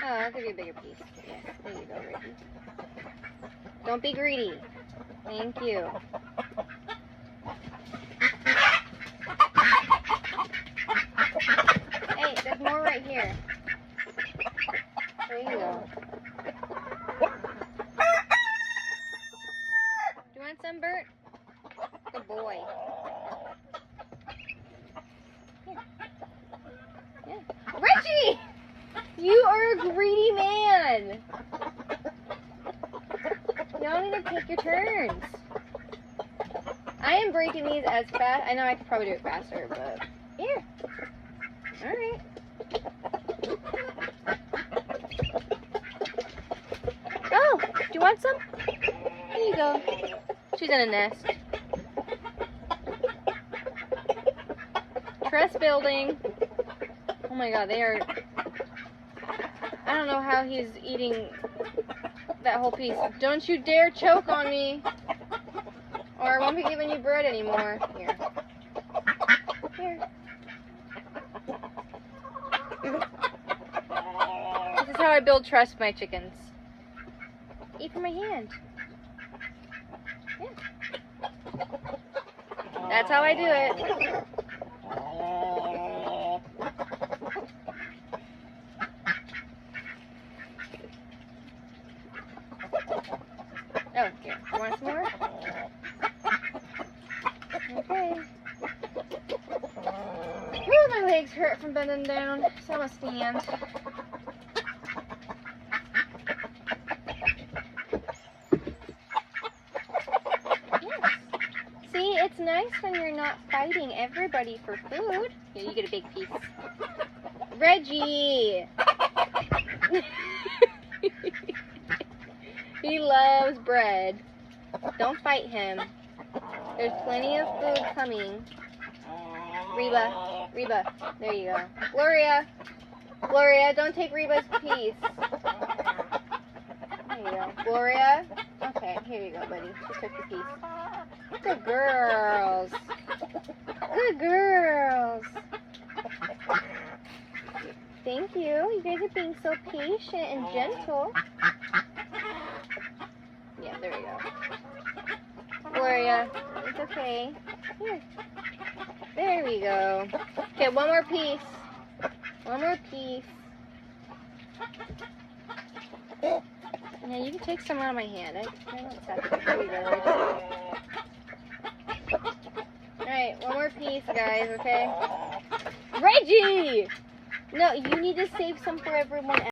Oh, I'll give you a bigger piece. Yeah, there you go, Reggie. Don't be greedy. Thank you. Hey, there's more right here. There you go. Do you want some, Bert? Good boy. Here. Yeah. Reggie! You are a greedy man! Y'all need to take your turns. I am breaking these as fast. I know I could probably do it faster, but here. Alright. Oh, do you want some? Here you go. She's in a nest. Trust building. Oh my god, they are... I don't know how he's eating that whole piece. Don't you dare choke on me, or I won't be giving you bread anymore. Here. Here. This is how I build trust with my chickens. Eat from my hand. Yeah. That's how I do it. Oh, here. You want some more? Okay. Ooh, my legs hurt from bending down, so I'm gonna stand. Yes. See, it's nice when you're not fighting everybody for food. Here, you get a big piece. Reggie! He loves bread. Don't fight him. There's plenty of food coming. Reba, there you go. Gloria, don't take Reba's piece. There you go. Gloria, okay, here you go, buddy. She took your piece. Good girls. Good girls. Thank you. You guys are being so patient and gentle. Yeah, there we go. Gloria, it's okay. Here. There we go. Okay, one more piece. One more piece. Yeah, you can take some out of my hand. I don't accept it. There we go. Alright, one more piece, guys, okay? Reggie! No, you need to save some for everyone else.